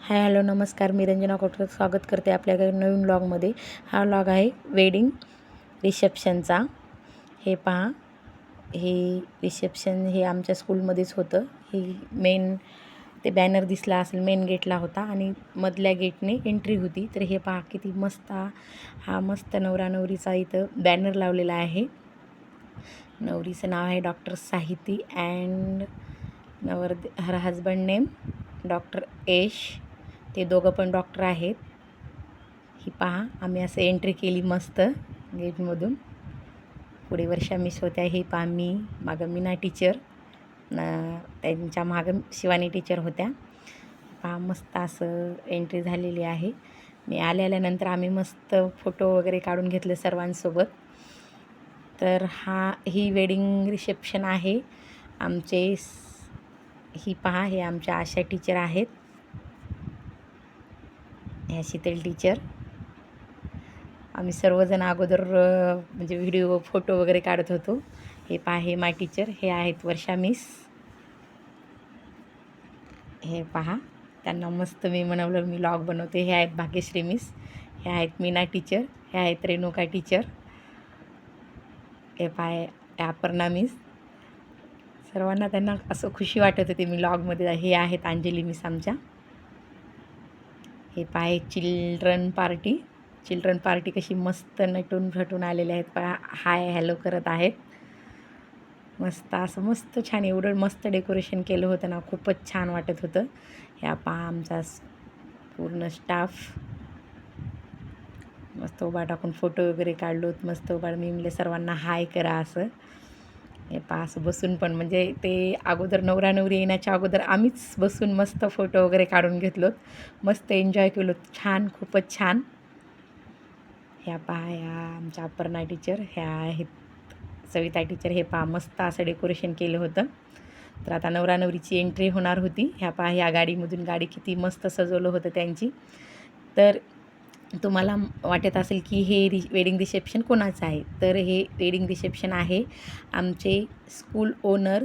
Hi hello नमस्कार, मी रंजना कोटकर स्वागत करते आपल्या नवीन व्लॉगमध्ये. हा व्लॉग आहे वेडिंग रिसेप्शनचा. हे पहा, हे रिसेप्शन हे आमच्या स्कूलमध्येच होतं. ही मेन ते बॅनर दिसला असेल, मेन गेटला होता आणि मधल्या गेटने एंट्री होती. तर हे पहा किती मस्त, हा मस्त नवरा नवरीचा इथं बॅनर लावलेला आहे. नवरीचं नाव आहे doctor Sahiti and her husband name doctor Yash. ते दोघं पण डॉक्टर आहेत. ही पहा, आम्ही असं एंट्री केली मस्त गेटमधून. पुढे वर्षा मिस होत्या. हे पहा, मी मागं मीना टीचर, त्यांच्या मागं शिवानी टीचर होत्या. पहा मस्त असं एंट्री झालेली आहे. मी आल्यानंतर आम्ही मस्त फोटो वगैरे काढून घेतले सर्वांसोबत. तर ही वेडिंग रिसेप्शन आहे आमचे. ही पहा, हे आमच्या आशा टीचर आहेत, ह्या शीतल टीचर. आम्ही सर्वजण अगोदर म्हणजे व्हिडिओ फोटो वगैरे काढत होतो. हे पहा, हे माय टीचर, हे आहेत वर्षा मिस. हे पहा, त्यांना मस्त मी म्हणवलं मी व्लॉग बनवते. हे आहेत भाग्यश्री मिस, हे आहेत मीना टीचर, हे आहेत रेणुका टीचर, हे पहा अपर्णा मिस. सर्वांना त्यांना असं खुशी वाटत होती मी व्लॉगमध्ये. हे आहेत अंजली मिस आमच्या. हे पाय चिल्ड्रन पार्टी कशी मस्त नटून फटून आलेले आहेत. पहा, हाय हॅलो करत आहेत. मस्त असं मस्त छान, एवढं मस्त डेकोरेशन केलं होतं ना, खूपच छान वाटत होतं. ह्या पहा आमचा पूर्ण स्टाफ मस्त उभा टाकून फोटो वगैरे काढलोत. मस्त उभा मी म्हणले सर्वांना हाय करा असं. हे पहा, असं बसून पण म्हणजे ते अगोदर नवरा नवरी येण्याच्या अगोदर आम्हीच बसून मस्त फोटो वगैरे काढून घेतलोत. मस्त एन्जॉय केलो, छान, खूपच छान. ह्या पहा, ह्या आमच्या अपर्णा टीचर, ह्या आहेत सविता टीचर. हे पहा मस्त असं डेकोरेशन केलं होतं. तर आता नवरा नवरीची एंट्री होणार होती. ह्या पहा, ह्या गाडीमधून गाडी किती मस्त सजवलं होतं त्यांची. तर तुम्हाला वाटत असेल की हे वेडिंग रिसेप्शन कोणाचं आहे. तर हे वेडिंग रिसेप्शन आहे आमचे school owner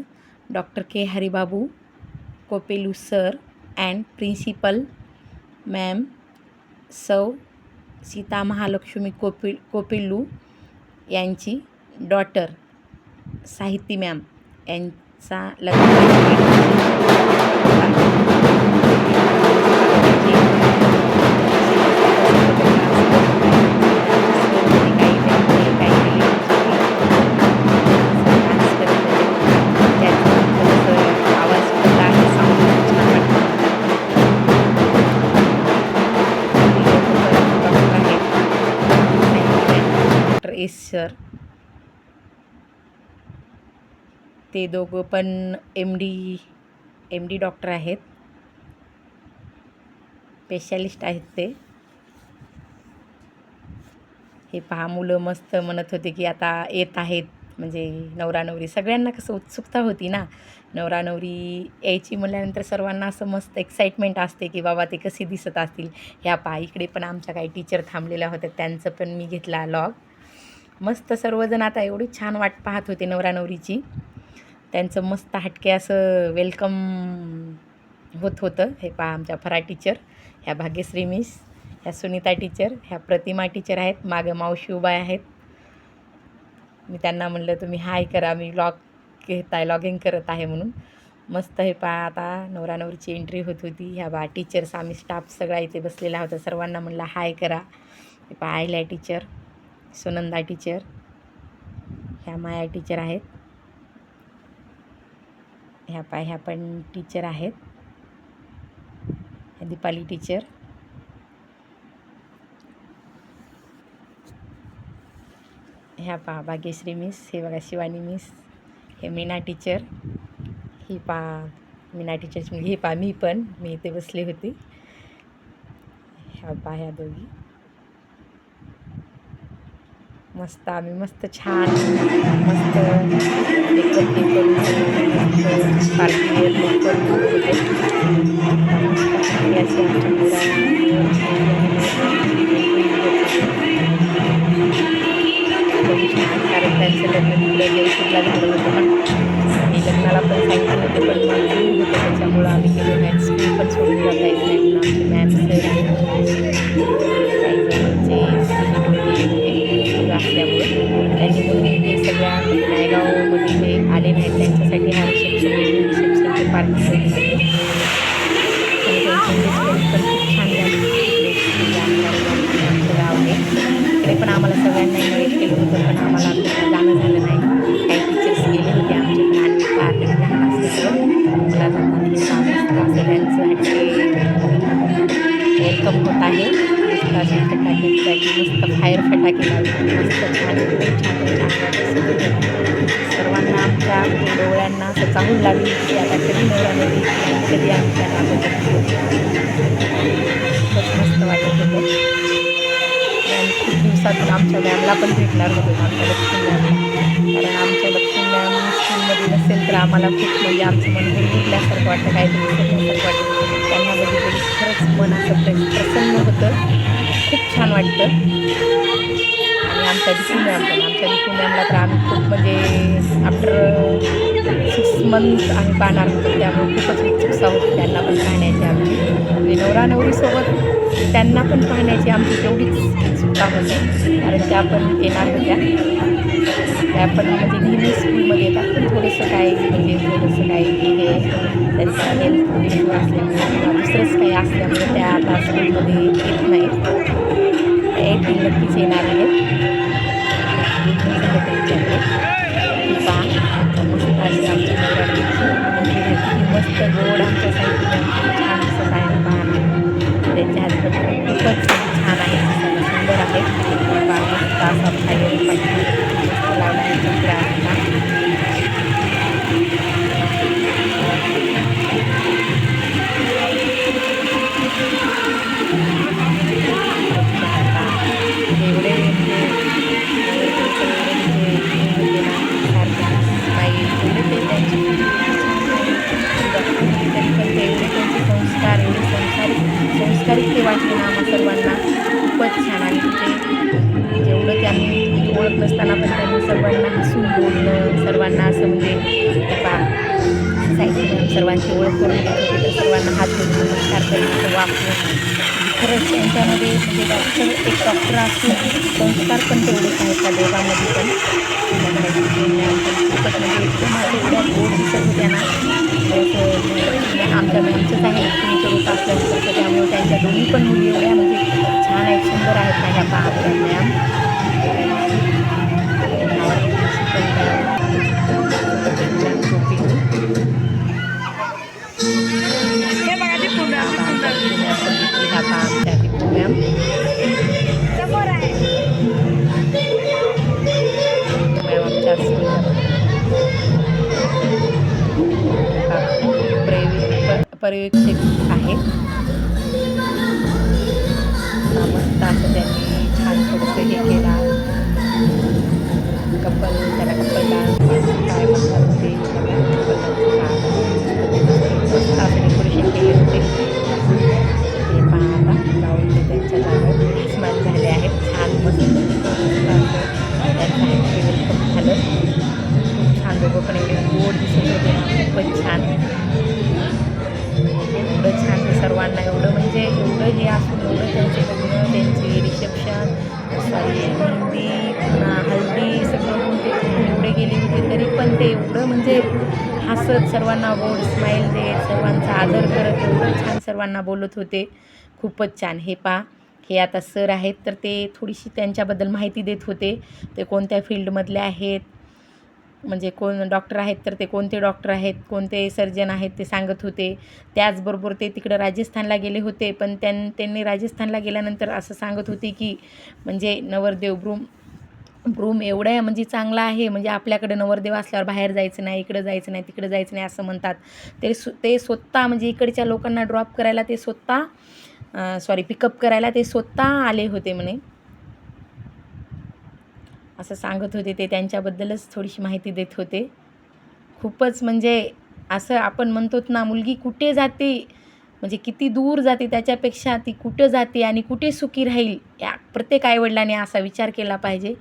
doctor K Haribabu Kopelu sir and principal ma'am Sau Sita Mahalakshmi Kopelu यांची डॉटर साहिती मॅम यांचा सर. ते दोघं पण एम डी डॉक्टर आहेत, स्पेशालिस्ट आहेत ते. हे पहा, मुलं मस्त म्हणत होते की आता येत आहेत, म्हणजे नवरा नवरी. सगळ्यांना कसं उत्सुकता होती ना, नवरा नवरी यायची म्हटल्यानंतर सर्वांना असं मस्त एक्साइटमेंट असते की बाबा ते कसे दिसत असतील. ह्या पहा, इकडे पण आमच्या काही टीचर थांबलेल्या होत्या, त्यांचं पण मी घेतला व्लॉग. मस्त सर्वजण आता एवढी छान वाट पाहत होते नवरा नवरीची. त्यांचं मस्त हटके असं वेलकम होत होतं. हे पहा, आमच्या फरा टीचर, ह्या भाग्यश्री मिस, ह्या सुनीता टीचर, ह्या प्रतिमा टीचर आहेत. मागं मावशी उभा आहेत. मी त्यांना म्हणलं तुम्ही हाय करा, मी लॉगिंग करत आहे म्हणून. मस्त हे पहा, आता नवरा नवरीची एंट्री होत होती. ह्या बा टीचर्स, आम्ही स्टाफ सगळा इथे बसलेला होता. सर्वांना म्हणलं हाय करा. हे पहा, आयल्या टीचर, सुनंदा टीचर, ह्या माया टीचर आहेत. ह्या पण टीचर आहेत. ह्या दीपाली टीचर, ह्या पहा भाग्यश्री मिस, हे बघा शिवानी मिस, हे मीना टीचर. ही पहा मीना टीचरची मुलगी. हे पहा मी इथे बसली होती. ह्या पहा, ह्या दोघी मस्त, आम्ही मस्त छान मस्त मेकअप करून पार्टी लुक करून होतो. अशी कारण त्यांचं लग्न तिकडं जयपूरला झालं होतं ना, आणि लग्नाला पण सांगितलं होतं, पण मग होतं त्याच्यामुळं आम्ही गेलो नाही. स्कूल पण सोडून जाता येत नाही म्हणून आमची तिकडे पण आम्हाला सगळ्यांना इन्व्हाइट केलं होतं, पण आम्हाला जाणं झालं नाही. काही टीचर्स गेले होते आमचे, पण अन्विका ऑलरेडी लहान असल्यामुळं मला जाताना हे असं त्यांचं वेलकम होत आहे. मस्त असे फटाके मस्त फायर फटाके लावले, मस्त छान छान छान सर्वांना आमच्या डोळ्यांना असं चाहूल लागली की आता कधी नवरानवरी कधी आम्ही त्यांना बघतो. खूपच मस्त वाटत होतं. आणि खूप दिवसातून आमच्या मॅमला पण भेटणार होतो, आमच्या लक्ष्मी मॅमला. कारण आमच्या लक्ष्मी मॅम स्कूलमध्ये नसेल तर आम्हाला खूप म्हणजे आमचं मन गुरगुरल्यासारखं वाटतं, काहीतरी करण्यासारखं वाटतं. त्यांना बघितलं खरंच मन असं प्रसन्न होतं, खूप छान वाटतं. आणि आमच्या दिकू मॅमला तर आम्ही खूप म्हणजे आफ्टर 6 मंथ आम्ही पाहणार होतो, त्यामुळे खूपच उत्सुकता होती त्यांना पण पाहण्याची आमची. म्हणजे नवरानवरीसोबत त्यांना पण पाहण्याची आमची तेवढीच उत्सुकता होती, कारण त्या पण येणार होत्या. त्या पण म्हणजे नेहमी स्कूलमध्ये येतात, पण थोडंसं काही हे त्यांचा हेल्थ इश्यू असल्यामुळे किंवा दुसरंच काही असल्यामुळे त्या आता स्कूलमध्ये येत नाहीत. येतील, नक्कीच येणार आहेत. गुड न्यूज आहे त्यांच्याकडे. पहा मस्त अशी आमच्या नवरात्रीची किती मस्त गोड आमच्या साईडला छान दिसत आहे पाहायला. त्यांचे हजबंड पण खूपच छान आहे, दिसायला सुंदर आहे. पहा मस्त असा फायर मस्त लावला आहे चंद्र असला. एवढे संस्कारिक ते वाटले ना आम्हा सर्वांना, खूपच छान. आणि ते जेवढं त्यांनी ओळख नसताना पण त्यांनी सर्वांना हसून बोलणं, सर्वांना असं म्हणजे साहित्य सर्वांची ओळख करून देत होते, तर सर्वांना हात जोडून नमस्कार करणं वापरून खरंच त्यांच्यामध्ये म्हणजे डॉक्टर असून संस्कार पण तेवढेच आहेत त्या दोघांमध्ये पण. खूपच म्हणजे एकदम एवढ्या गोड दिसत होत्या ना, आमच्या मॅमचंच आहे लक्ष्मीचं रूप असल्यासारखं, त्यामुळे त्यांच्या दोन्ही पण मुली एवढ्या म्हणजे छान आहेत, सुंदर आहेत ना ह्या पाहत्या मॅम. पर्यवेक्षक आहेत. मस्त असं त्यांनी छान थोडंसं हे केला, त्याला कपल डान्स काय म्हणतात ते, मस्त असं डेकोरेशन केले होते. ते पाहता जाऊन ते त्यांच्या जागेवर स्माईल झाले आहेत, छान मस्त त्यांचं वेलकम झालं. खूप छान, दोघं पण एवढे गोड दिसत होते ना, खूपच छान. एवढं छान ते सर्वांना एवढं म्हणजे एवढं हे असून एवढं त्यांचे लग्न, त्यांची रिसेप्शन, मेहंदी, पुन्हा हल्दी सगळं होऊन ते एवढे गेले होते, तरी पण ते एवढं म्हणजे हसत सर्वांना गोड स्माईल देत सर्वांचा आदर करत एवढं छान सर्वांना बोलत होते. खूपच छान. हे पहा, हे आता सर आहेत, तर ते थोडीशी त्यांच्याबद्दल माहिती देत होते. ते कोणत्या फील्डमधले आहेत, म्हणजे कोण डॉक्टर आहेत तर ते कोणते डॉक्टर आहेत, कोणते सर्जन आहेत ते सांगत होते. त्याचबरोबर ते तिकडं राजस्थानला गेले होते, पण त्यांनी राजस्थानला गेल्यानंतर असं सांगत होते की म्हणजे नवरदेव ब्रूम एवढा म्हणजे चांगला आहे, म्हणजे आपल्याकडे नवरदेव असल्यावर बाहेर जायचं नाही, इकडं जायचं नाही, तिकडं जायचं नाही असं म्हणतात. ते स्वतः म्हणजे इकडच्या लोकांना ड्रॉप करायला ते पिकअप करायला ते स्वतः आले होते म्हणे, असं सांगत होते. ते त्यांच्याबद्दलच थोडीशी माहिती देत होते. खूपच म्हणजे असं आपण म्हणतोत ना, मुलगी कुठे जाते म्हणजे किती दूर जाते, त्याच्यापेक्षा ती कुठं जाते आणि कुठे सुखी राहील या प्रत्येक आईवडिलांनी असा विचार केला पाहिजे.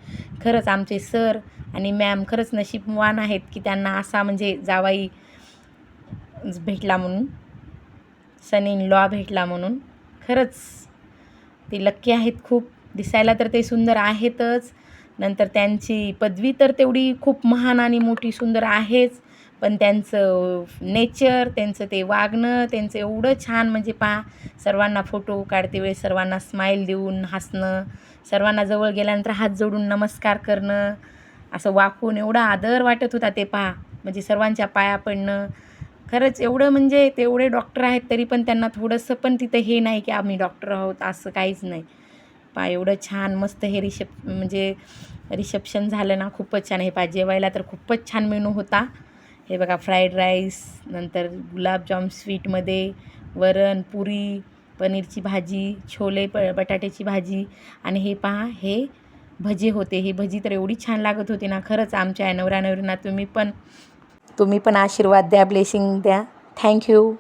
खरंच आमचे सर आणि मॅम खरंच नशीबवान आहेत की त्यांना असा म्हणजे जावाई भेटला म्हणून, सन इन लॉ भेटला म्हणून. खरंच ते लक्की आहेत खूप. दिसायला तर ते सुंदर आहेतच, नंतर त्यांची पदवी तर तेवढी खूप महान आणि मोठी सुंदर आहेच, पण त्यांचं नेचर, त्यांचं ते वागणं, त्यांचं एवढं छान, म्हणजे पहा सर्वांना फोटो काढते वेळेस सर्वांना स्माईल देऊन हसणं, सर्वांना जवळ गेल्यानंतर हात जोडून नमस्कार करणं, असं वाकून एवढा आदर वाटत होता ते पहा, म्हणजे सर्वांच्या पाया पडणं. खरंच एवढं, म्हणजे तेवढे डॉक्टर आहेत तरी पण त्यांना थोडंसं पण तिथं हे नाही की आम्ही डॉक्टर आहोत, असं काहीच नाही. पहा एवढं छान मस्त हे म्हणजे रिसेप्शन झालं ना, खूपच छान. हे पहा जेवायला तर खूपच छान मेनू होता. हे बघा फ्राईड राईस, नंतर गुलाबजाम स्वीटमध्ये, वरण, पुरी, पनीरची भाजी, छोले बटाट्याची भाजी, आणि हे पहा हे भजी होते. ही भजी तर एवढी छान लागत होती ना, खरंच आमच्या नवऱ्या नवरींना तुम्ही पण आशीर्वाद द्या, ब्लेसिंग द्या. थँक्यू.